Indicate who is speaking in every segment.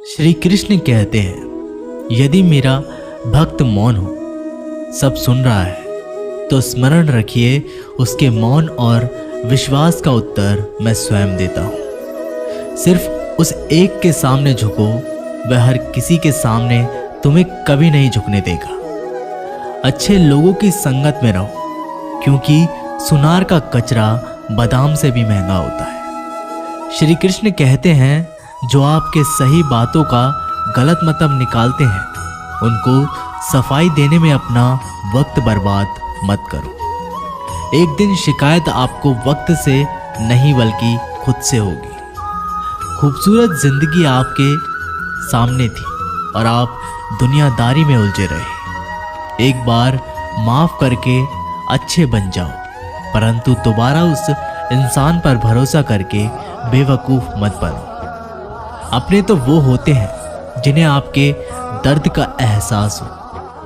Speaker 1: श्री कृष्ण कहते हैं, यदि मेरा भक्त मौन हो, सब सुन रहा है, तो स्मरण रखिए उसके मौन और विश्वास का उत्तर मैं स्वयं देता हूं। सिर्फ उस एक के सामने झुको, वह हर किसी के सामने तुम्हें कभी नहीं झुकने देगा। अच्छे लोगों की संगत में रहो, क्योंकि सुनार का कचरा बादाम से भी महंगा होता है। श्री कृष्ण कहते हैं, जो आपके सही बातों का गलत मतलब निकालते हैं, उनको सफाई देने में अपना वक्त बर्बाद मत करो। एक दिन शिकायत आपको वक्त से नहीं बल्कि खुद से होगी। खूबसूरत जिंदगी आपके सामने थी और आप दुनियादारी में उलझे रहे। एक बार माफ करके अच्छे बन जाओ, परंतु दोबारा उस इंसान पर भरोसा करके बेवकूफ मत बनो। अपने तो वो होते हैं जिन्हें आपके दर्द का एहसास हो,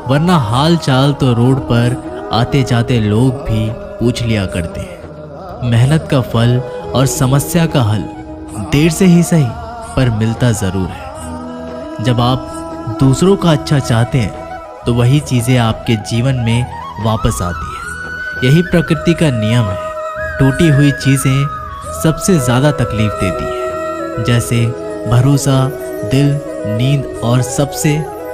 Speaker 1: वरना हाल चाल तो रोड पर आते जाते लोग भी पूछ लिया करते हैं। मेहनत का फल और समस्या का हल देर से ही सही पर मिलता जरूर है। जब आप दूसरों का अच्छा चाहते हैं तो वही चीजें आपके जीवन में वापस आती है। यही प्रकृति का नियम है। टूटी हुई चीजें सबसे ज्यादा तकलीफ देती है, जैसे भरोसा, दिल, नींद और सबसे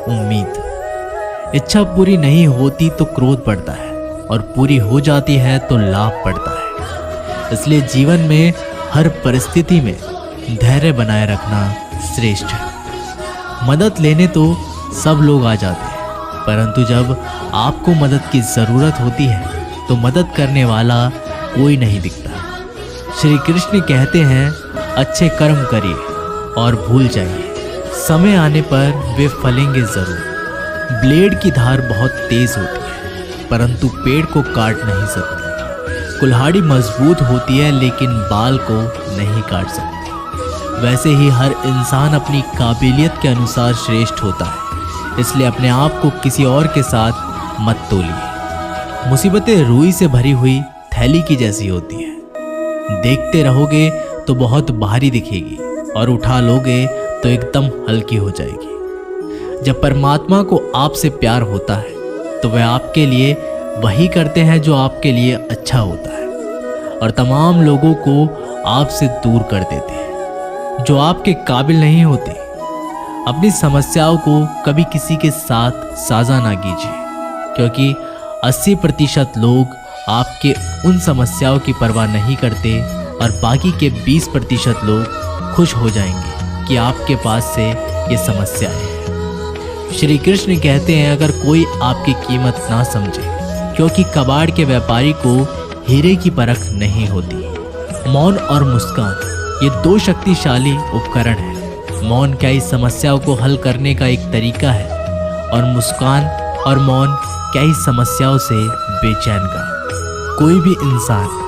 Speaker 1: उम्मीद। इच्छा पूरी नहीं होती तो क्रोध बढ़ता है और पूरी हो जाती है तो लाभ बढ़ता है। इसलिए जीवन में हर परिस्थिति में धैर्य बनाए रखना श्रेष्ठ है। मदद लेने तो सब लोग आ जाते हैं, परंतु जब आपको मदद की जरूरत होती है तो मदद करने वाला कोई नहीं दिखता। श्री कृष्ण कहते हैं, अच्छे कर्म करिए और भूल जाइए, समय आने पर वे फलेंगे जरूर। ब्लेड की धार बहुत तेज होती है, परंतु पेड़ को काट नहीं सकती। कुल्हाड़ी मजबूत होती है, लेकिन बाल को नहीं काट सकती। वैसे ही हर इंसान अपनी काबिलियत के अनुसार श्रेष्ठ होता है, इसलिए अपने आप को किसी और के साथ मत तोलिए। मुसीबतें रुई से भरी हुई थैली की जैसी होती है। देखते रहोगे तो बहुत भारी दिखेगी और उठा लोगे तो एकदम हल्की हो जाएगी। जब परमात्मा को आपसे प्यार होता है तो वह आपके लिए वही करते हैं जो आपके लिए अच्छा होता है, और तमाम लोगों को आपसे दूर कर देते हैं जो आपके काबिल नहीं होते। अपनी समस्याओं को कभी किसी के साथ साझा ना कीजिए, क्योंकि 80% लोग आपके उन समस्याओं की परवाह नहीं करते और बाकी के 20% लोग खुश हो जाएंगे कि आपके पास से ये समस्या है। श्री कृष्ण कहते हैं, अगर कोई आपकी कीमत ना समझे, क्योंकि कबाड़ के व्यापारी को हीरे की परख नहीं होती। मौन और मुस्कान ये दो शक्तिशाली उपकरण हैं। मौन कई समस्याओं को हल करने का एक तरीका है और मुस्कान और मौन कई समस्याओं से बेचैन का। कोई भी इंसान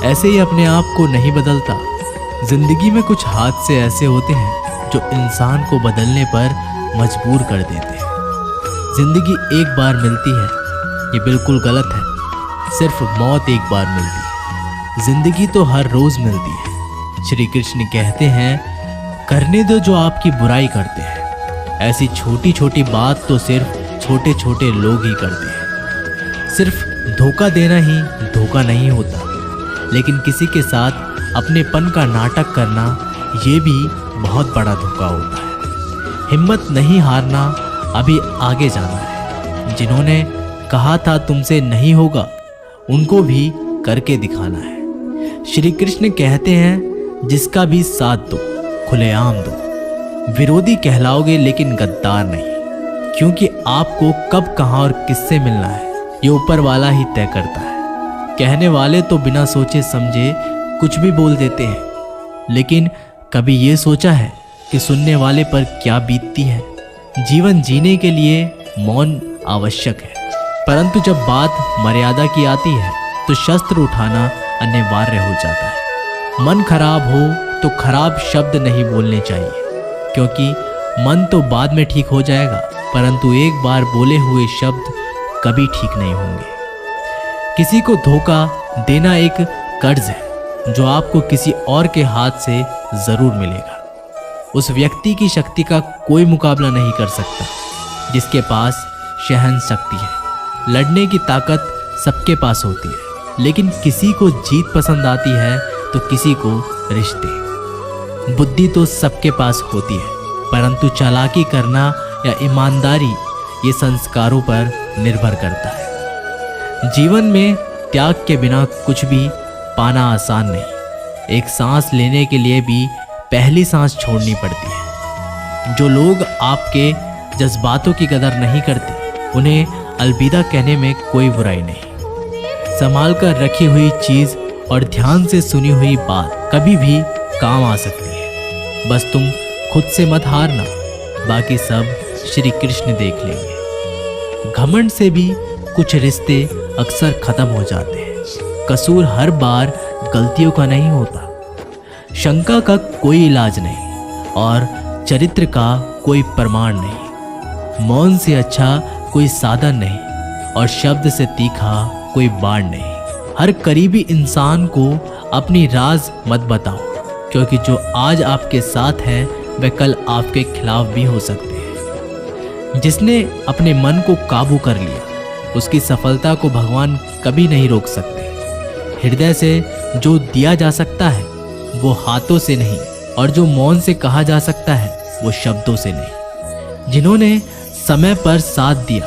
Speaker 1: ऐसे ही अपने आप को नहीं बदलता। जिंदगी में कुछ हादसे ऐसे होते हैं जो इंसान को बदलने पर मजबूर कर देते हैं। जिंदगी एक बार मिलती है, ये बिल्कुल गलत है। सिर्फ मौत एक बार मिलती है, जिंदगी तो हर रोज मिलती है। श्री कृष्ण कहते हैं, करने दो जो आपकी बुराई करते हैं। ऐसी छोटी छोटी बात तो सिर्फ छोटे छोटे लोग ही करते हैं। सिर्फ धोखा देना ही धोखा नहीं होता, लेकिन किसी के साथ अपनेपन का नाटक करना ये भी बहुत बड़ा धोखा होता है। हिम्मत नहीं हारना, अभी आगे जाना है। जिन्होंने कहा था तुमसे नहीं होगा, उनको भी करके दिखाना है। श्री कृष्ण कहते हैं, जिसका भी साथ दो, खुलेआम दो। विरोधी कहलाओगे लेकिन गद्दार नहीं, क्योंकि आपको कब, कहां और किससे मिलना है ये ऊपर वाला ही तय करता है। कहने वाले तो बिना सोचे समझे कुछ भी बोल देते हैं, लेकिन कभी ये सोचा है कि सुनने वाले पर क्या बीतती है। जीवन जीने के लिए मौन आवश्यक है, परंतु जब बात मर्यादा की आती है तो शस्त्र उठाना अनिवार्य हो जाता है। मन खराब हो तो खराब शब्द नहीं बोलने चाहिए, क्योंकि मन तो बाद में ठीक हो जाएगा, परंतु एक बार बोले हुए शब्द कभी ठीक नहीं होंगे। किसी को धोखा देना एक कर्ज है जो आपको किसी और के हाथ से जरूर मिलेगा। उस व्यक्ति की शक्ति का कोई मुकाबला नहीं कर सकता जिसके पास सहन शक्ति है। लड़ने की ताकत सबके पास होती है, लेकिन किसी को जीत पसंद आती है तो किसी को रिश्ते। बुद्धि तो सबके पास होती है, परंतु चालाकी करना या ईमानदारी ये संस्कारों पर निर्भर करता है। जीवन में त्याग के बिना कुछ भी पाना आसान नहीं। एक सांस लेने के लिए भी पहली सांस छोड़नी पड़ती है। जो लोग आपके जज्बातों की कदर नहीं करते, उन्हें अलविदा कहने में कोई बुराई नहीं। संभाल कर रखी हुई चीज और ध्यान से सुनी हुई बात कभी भी काम आ सकती है। बस तुम खुद से मत हारना, बाकी सब श्री कृष्ण देख लेंगे। घमंड से भी कुछ रिश्ते अक्सर खत्म हो जाते हैं। कसूर हर बार गलतियों का नहीं होता। शंका का कोई इलाज नहीं और चरित्र का कोई प्रमाण नहीं। मौन से अच्छा कोई साधन नहीं और शब्द से तीखा कोई बाण नहीं। हर करीबी इंसान को अपनी राज मत बताओ, क्योंकि जो आज आपके साथ है वह कल आपके खिलाफ भी हो सकते हैं। जिसने अपने मन को काबू कर लिया, उसकी सफलता को भगवान कभी नहीं रोक सकते। हृदय से जो दिया जा सकता है वो हाथों से नहीं, और जो मौन से कहा जा सकता है वो शब्दों से नहीं। जिन्होंने समय पर साथ दिया,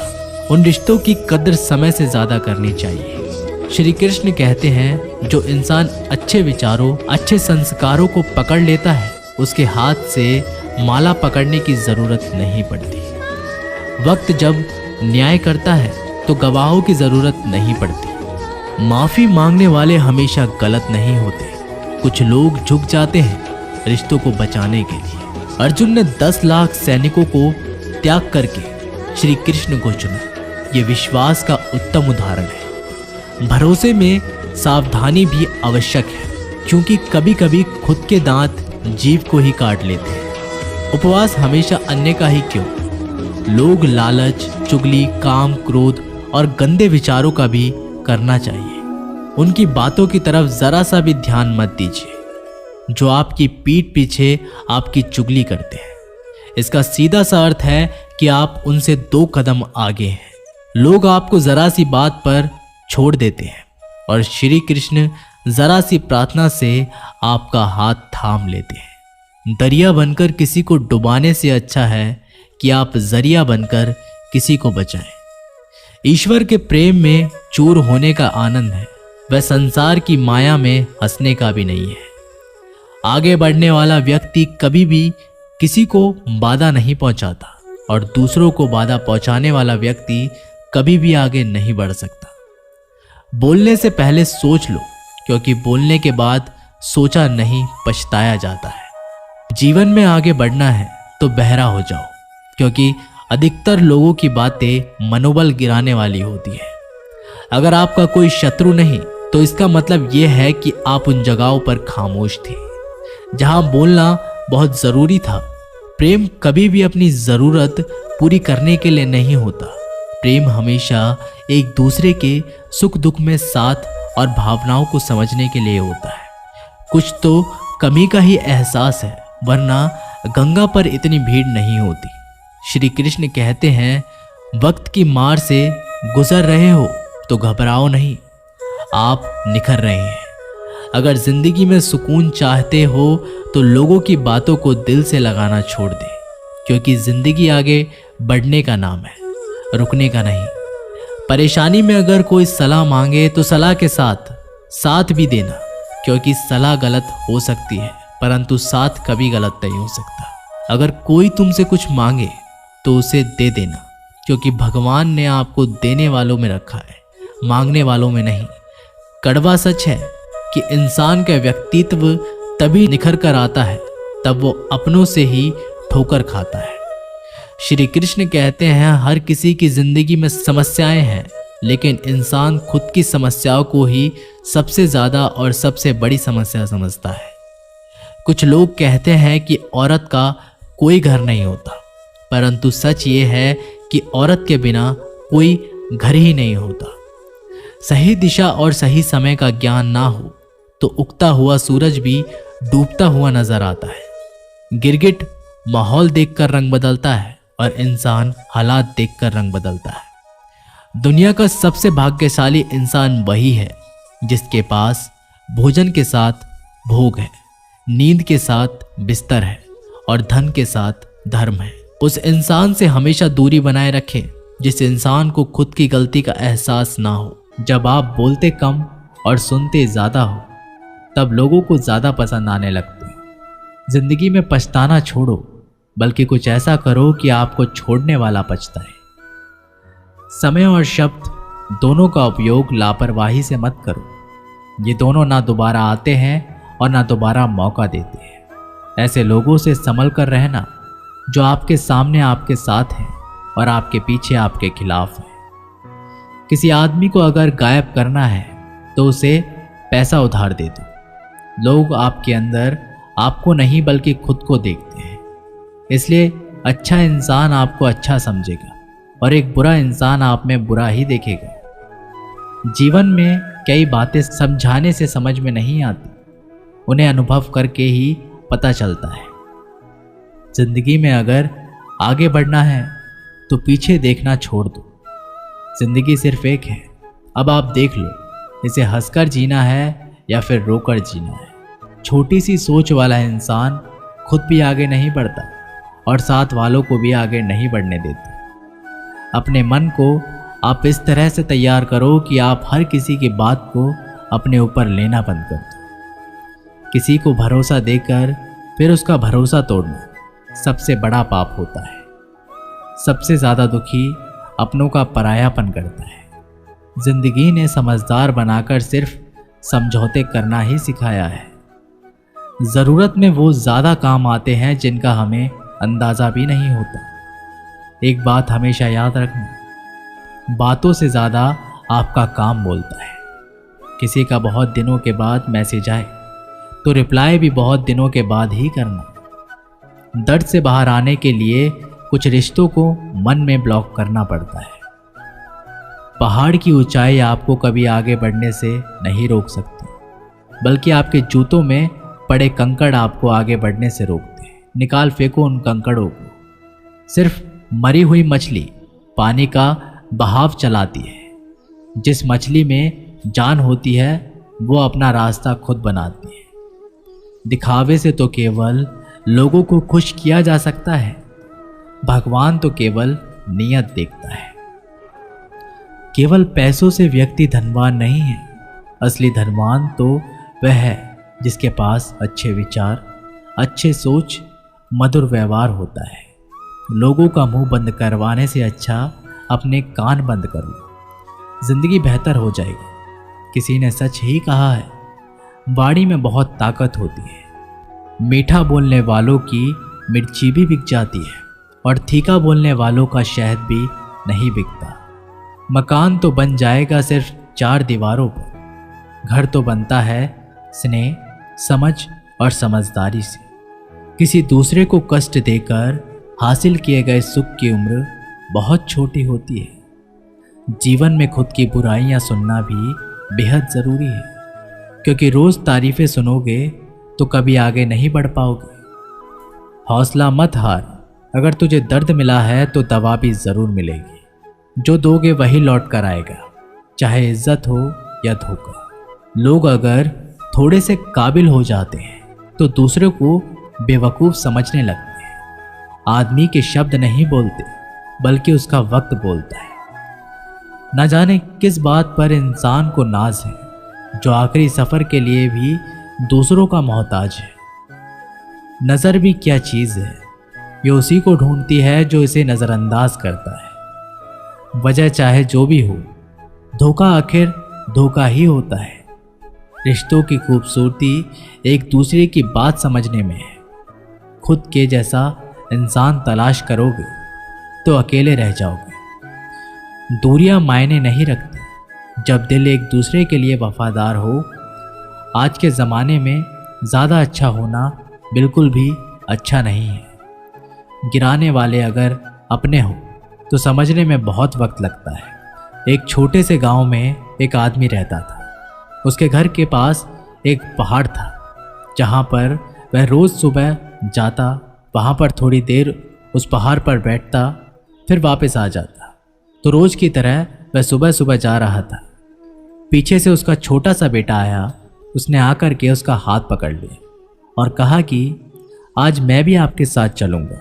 Speaker 1: उन रिश्तों की कद्र समय से ज्यादा करनी चाहिए। श्री कृष्ण कहते हैं, जो इंसान अच्छे विचारों, अच्छे संस्कारों को पकड़ लेता है, उसके हाथ से माला पकड़ने की जरूरत नहीं पड़ती। वक्त जब न्याय करता है तो गवाहों की जरूरत नहीं पड़ती। माफी मांगने वाले हमेशा गलत नहीं होते। कुछ लोग झुक जाते हैं रिश्तों को बचाने के लिए। अर्जुन ने 10 लाख सैनिकों को त्याग करके श्री कृष्ण को चुना। ये विश्वास का उत्तम उदाहरण है। भरोसे में सावधानी भी आवश्यक है, क्योंकि कभी कभी खुद के दांत जीभ को ही काट लेते हैं। उपवास हमेशा अन्य का ही क्यों? लोग लालच, चुगली, काम, क्रोध और गंदे विचारों का भी करना चाहिए। उनकी बातों की तरफ जरा सा भी ध्यान मत दीजिए, जो आपकी पीठ पीछे आपकी चुगली करते हैं। इसका सीधा सा अर्थ है कि आप उनसे 2 कदम आगे हैं। लोग आपको जरा सी बात पर छोड़ देते हैं और श्री कृष्ण जरा सी प्रार्थना से आपका हाथ थाम लेते हैं। दरिया बनकर किसी को डुबाने से अच्छा है कि आप जरिया बनकर किसी को बचाएं। ईश्वर के प्रेम में चूर होने का आनंद है, वह संसार की माया में हंसने का भी नहीं है। आगे बढ़ने वाला व्यक्ति कभी भी किसी को बाधा नहीं पहुंचाता और दूसरों को बाधा पहुंचाने वाला व्यक्ति कभी भी आगे नहीं बढ़ सकता। बोलने से पहले सोच लो, क्योंकि बोलने के बाद सोचा नहीं पछताया जाता है। जीवन में आगे बढ़ना है तो बहरा हो जाओ, क्योंकि अधिकतर लोगों की बातें मनोबल गिराने वाली होती है। अगर आपका कोई शत्रु नहीं तो इसका मतलब यह है कि आप उन जगहों पर खामोश थे जहां बोलना बहुत जरूरी था। प्रेम कभी भी अपनी जरूरत पूरी करने के लिए नहीं होता। प्रेम हमेशा एक दूसरे के सुख दुख में साथ और भावनाओं को समझने के लिए होता है। कुछ तो कमी का ही एहसास है, वरना गंगा पर इतनी भीड़ नहीं होती। श्री कृष्ण कहते हैं, वक्त की मार से गुजर रहे हो तो घबराओ नहीं, आप निखर रहे हैं। अगर जिंदगी में सुकून चाहते हो तो लोगों की बातों को दिल से लगाना छोड़ दे, क्योंकि जिंदगी आगे बढ़ने का नाम है, रुकने का नहीं। परेशानी में अगर कोई सलाह मांगे तो सलाह के साथ भी देना, क्योंकि सलाह गलत हो सकती है परंतु साथ कभी गलत नहीं हो सकता। अगर कोई तुमसे कुछ मांगे तो उसे दे देना, क्योंकि भगवान ने आपको देने वालों में रखा है, मांगने वालों में नहीं। कड़वा सच है कि इंसान का व्यक्तित्व तभी निखर कर आता है तब वो अपनों से ही ठोकर खाता है। श्री कृष्ण कहते हैं, हर किसी की जिंदगी में समस्याएं हैं, लेकिन इंसान खुद की समस्याओं को ही सबसे ज्यादा और सबसे बड़ी समस्या समझता है। कुछ लोग कहते हैं कि औरत का कोई घर नहीं होता, परंतु सच ये है कि औरत के बिना कोई घर ही नहीं होता। सही दिशा और सही समय का ज्ञान ना हो तो उगता हुआ सूरज भी डूबता हुआ नजर आता है। गिरगिट माहौल देखकर रंग बदलता है और इंसान हालात देखकर रंग बदलता है। दुनिया का सबसे भाग्यशाली इंसान वही है जिसके पास भोजन के साथ भोग है, नींद के साथ बिस्तर है और धन के साथ धर्म है। उस इंसान से हमेशा दूरी बनाए रखें जिस इंसान को खुद की गलती का एहसास ना हो। जब आप बोलते कम और सुनते ज्यादा हो तब लोगों को ज्यादा पसंद आने लगते हो। जिंदगी में पछताना छोड़ो, बल्कि कुछ ऐसा करो कि आपको छोड़ने वाला पछताए। समय और शब्द दोनों का उपयोग लापरवाही से मत करो। ये दोनों ना दोबारा आते हैं और ना दोबारा मौका देते हैं। ऐसे लोगों से संभल कर रहना जो आपके सामने आपके साथ हैं और आपके पीछे आपके खिलाफ हैं। किसी आदमी को अगर गायब करना है तो उसे पैसा उधार दे दो। लोग आपके अंदर आपको नहीं बल्कि खुद को देखते हैं, इसलिए अच्छा इंसान आपको अच्छा समझेगा और एक बुरा इंसान आप में बुरा ही देखेगा। जीवन में कई बातें समझाने से समझ में नहीं आती, उन्हें अनुभव करके ही पता चलता है। जिंदगी में अगर आगे बढ़ना है तो पीछे देखना छोड़ दो। जिंदगी सिर्फ एक है, अब आप देख लो इसे हंसकर जीना है या फिर रोकर जीना है। छोटी सी सोच वाला इंसान खुद भी आगे नहीं बढ़ता और साथ वालों को भी आगे नहीं बढ़ने देता। अपने मन को आप इस तरह से तैयार करो कि आप हर किसी की बात को अपने ऊपर लेना बंद कर दो। किसी को भरोसा देकर फिर उसका भरोसा तोड़ना सबसे बड़ा पाप होता है। सबसे ज्यादा दुखी अपनों का परायापन करता है। जिंदगी ने समझदार बनाकर सिर्फ समझौते करना ही सिखाया है। जरूरत में वो ज्यादा काम आते हैं जिनका हमें अंदाजा भी नहीं होता। एक बात हमेशा याद रखना, बातों से ज्यादा आपका काम बोलता है। किसी का बहुत दिनों के बाद मैसेज आए तो रिप्लाई भी बहुत दिनों के बाद ही करना। दर्द से बाहर आने के लिए कुछ रिश्तों को मन में ब्लॉक करना पड़ता है। पहाड़ की ऊंचाई आपको कभी आगे बढ़ने से नहीं रोक सकती, बल्कि आपके जूतों में पड़े कंकड़ आपको आगे बढ़ने से रोकते हैं। निकाल फेंको उन कंकड़ों को। सिर्फ मरी हुई मछली पानी का बहाव चलाती है। जिस मछली में जान होती है वो अपना रास्ता खुद बनाती है। दिखावे से तो केवल लोगों को खुश किया जा सकता है, भगवान तो केवल नियत देखता है। केवल पैसों से व्यक्ति धनवान नहीं है, असली धनवान तो वह है जिसके पास अच्छे विचार, अच्छे सोच, मधुर व्यवहार होता है। लोगों का मुंह बंद करवाने से अच्छा अपने कान बंद कर लो, जिंदगी बेहतर हो जाएगी। किसी ने सच ही कहा है, वाणी में बहुत ताकत होती है। मीठा बोलने वालों की मिर्ची भी बिक जाती है और तीखा बोलने वालों का शहद भी नहीं बिकता। मकान तो बन जाएगा सिर्फ 4 दीवारों पर, घर तो बनता है स्नेह, समझ और समझदारी से। किसी दूसरे को कष्ट देकर हासिल किए गए सुख की उम्र बहुत छोटी होती है। जीवन में खुद की बुराइयां सुनना भी बेहद जरूरी है, क्योंकि रोज तारीफें सुनोगे तो कभी आगे नहीं बढ़ पाओगे। हौसला मत हार, अगर तुझे दर्द मिला है तो दवा भी जरूर मिलेगी। जो दोगे वही लौट कर आएगा, चाहे इज्जत हो या धोखा। लोग अगर थोड़े से काबिल हो जाते हैं तो दूसरों को बेवकूफ समझने लगते हैं। आदमी के शब्द नहीं बोलते बल्कि उसका वक्त बोलता है। न जाने किस बात पर इंसान को नाज है, जो आखिरी सफर के लिए भी दूसरों का मोहताज है। नजर भी क्या चीज है, ये उसी को ढूंढती है जो इसे नजरअंदाज करता है। वजह चाहे जो भी हो, धोखा आखिर धोखा ही होता है। रिश्तों की खूबसूरती एक दूसरे की बात समझने में है। खुद के जैसा इंसान तलाश करोगे तो अकेले रह जाओगे। दूरियां मायने नहीं रखती जब दिल एक दूसरे के लिए वफादार हो। आज के ज़माने में ज़्यादा अच्छा होना बिल्कुल भी अच्छा नहीं है। गिराने वाले अगर अपने हो तो समझने में बहुत वक्त लगता है। एक छोटे से गांव में एक आदमी रहता था। उसके घर के पास एक पहाड़ था जहां पर वह रोज सुबह जाता, वहाँ पर थोड़ी देर उस पहाड़ पर बैठता, फिर वापस आ जाता। तो रोज की तरह वह सुबह सुबह जा रहा था। पीछे से उसका छोटा सा बेटा आया। उसने आकर के उसका हाथ पकड़ लिया और कहा कि आज मैं भी आपके साथ चलूँगा।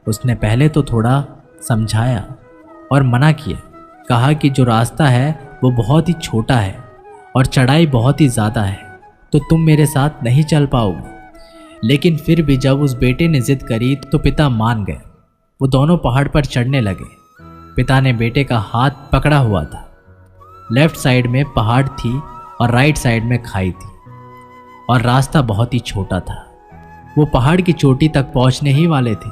Speaker 1: उसने पहले तो थोड़ा समझाया और मना किया, कहा कि जो रास्ता है वो बहुत ही छोटा है और चढ़ाई बहुत ही ज़्यादा है, तो तुम मेरे साथ नहीं चल पाओगे। लेकिन फिर भी जब उस बेटे ने जिद करी तो पिता मान गए। वो दोनों पहाड़ पर चढ़ने लगे। पिता ने बेटे का हाथ पकड़ा हुआ था। लेफ्ट साइड में पहाड़ थी और राइट साइड में खाई थी और रास्ता बहुत ही छोटा था। वो पहाड़ की चोटी तक पहुंचने ही वाले थे,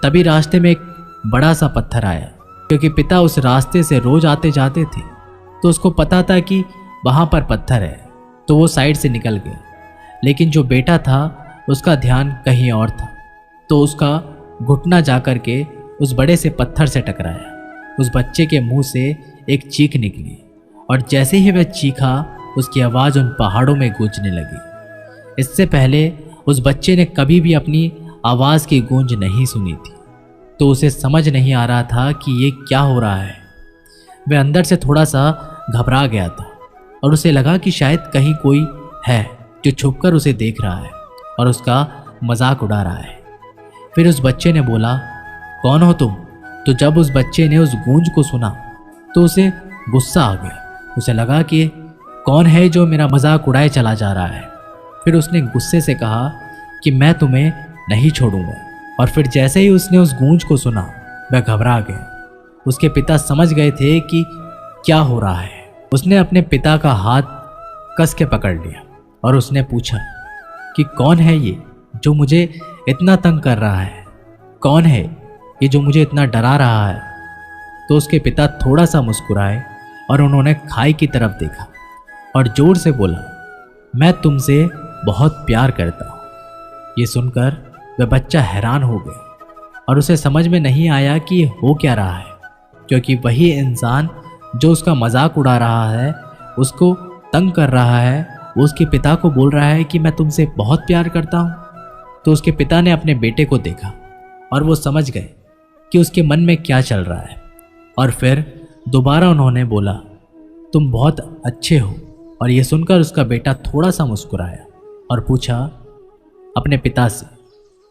Speaker 1: तभी रास्ते में एक बड़ा सा पत्थर आया। क्योंकि पिता उस रास्ते से रोज आते जाते थे तो उसको पता था कि वहाँ पर पत्थर है, तो वो साइड से निकल गया। लेकिन जो बेटा था उसका ध्यान कहीं और था, तो उसका घुटना जाकर के उस बड़े से पत्थर से टकराया। उस बच्चे के मुंह से एक चीख निकली और जैसे ही वह चीखा उसकी आवाज़ उन पहाड़ों में गूंजने लगी। इससे पहले उस बच्चे ने कभी भी अपनी आवाज़ की गूंज नहीं सुनी थी, तो उसे समझ नहीं आ रहा था कि ये क्या हो रहा है। वह अंदर से थोड़ा सा घबरा गया था और उसे लगा कि शायद कहीं कोई है जो छुपकर उसे देख रहा है और उसका मजाक उड़ा रहा है। फिर उस बच्चे ने बोला, कौन हो तुम? तो जब उस बच्चे ने उस गूंज को सुना तो उसे गुस्सा आ गया। उसे लगा कि कौन है जो मेरा मजाक उड़ाए चला जा रहा है। फिर उसने गुस्से से कहा कि मैं तुम्हें नहीं छोड़ूंगा। और फिर जैसे ही उसने उस गूंज को सुना वह घबरा गया। उसके पिता समझ गए थे कि क्या हो रहा है। उसने अपने पिता का हाथ कस के पकड़ लिया और उसने पूछा कि कौन है ये जो मुझे इतना तंग कर रहा है? कौन है ये जो मुझे इतना डरा रहा है? तो उसके पिता थोड़ा सा मुस्कुराए और उन्होंने खाई की तरफ देखा और जोर से बोला, मैं तुमसे बहुत प्यार करता हूँ। ये सुनकर वह बच्चा हैरान हो गया और उसे समझ में नहीं आया कि ये हो क्या रहा है, क्योंकि वही इंसान जो उसका मजाक उड़ा रहा है, उसको तंग कर रहा है, वो उसके पिता को बोल रहा है कि मैं तुमसे बहुत प्यार करता हूँ। तो उसके पिता ने अपने बेटे को देखा और वो समझ गए कि उसके मन में क्या चल रहा है। और फिर दोबारा उन्होंने बोला, तुम बहुत अच्छे हो। और ये सुनकर उसका बेटा थोड़ा सा मुस्कुराया और पूछा अपने पिता से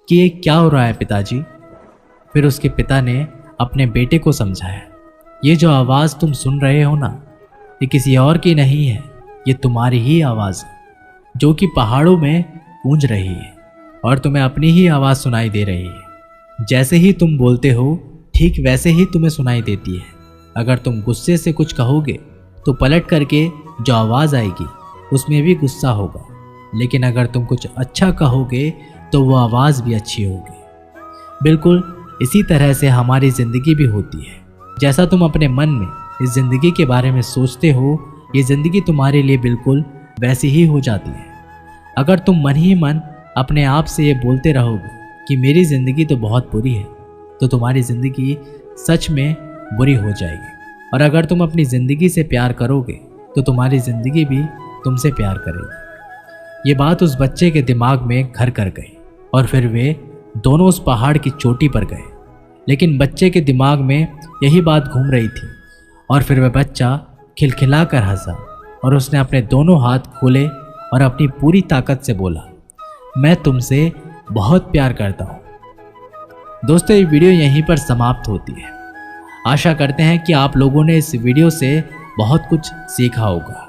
Speaker 1: कि ये क्या हो रहा है पिताजी। फिर उसके पिता ने अपने बेटे को समझाया, ये जो आवाज़ तुम सुन रहे हो ना, ये किसी और की नहीं है, ये तुम्हारी ही आवाज़ है जो कि पहाड़ों में गूंज रही है और तुम्हें अपनी ही आवाज़ सुनाई दे रही है। जैसे ही तुम बोलते हो ठीक वैसे ही तुम्हें सुनाई देती है। अगर तुम गुस्से से कुछ कहोगे तो पलट करके जो आवाज़ आएगी उसमें भी गुस्सा होगा, लेकिन अगर तुम कुछ अच्छा कहोगे तो वो आवाज़ भी अच्छी होगी। बिल्कुल इसी तरह से हमारी ज़िंदगी भी होती है। जैसा तुम अपने मन में इस ज़िंदगी के बारे में सोचते हो, ये ज़िंदगी तुम्हारे लिए बिल्कुल वैसी ही हो जाती है। अगर तुम मन ही मन अपने आप से ये बोलते रहोगे कि मेरी ज़िंदगी तो बहुत बुरी है, तो तुम्हारी ज़िंदगी सच में बुरी हो जाएगी। और अगर तुम अपनी ज़िंदगी से प्यार करोगे तो तुम्हारी ज़िंदगी भी तुमसे प्यार करेगी। ये बात उस बच्चे के दिमाग में घर कर गई और फिर वे दोनों उस पहाड़ की चोटी पर गए। लेकिन बच्चे के दिमाग में यही बात घूम रही थी और फिर वह बच्चा खिलखिला कर हंसा और उसने अपने दोनों हाथ खोले और अपनी पूरी ताकत से बोला, मैं तुमसे बहुत प्यार करता हूँ। दोस्तों, ये वीडियो यहीं पर समाप्त होती है। आशा करते हैं कि आप लोगों ने इस वीडियो से बहुत कुछ सीखा होगा।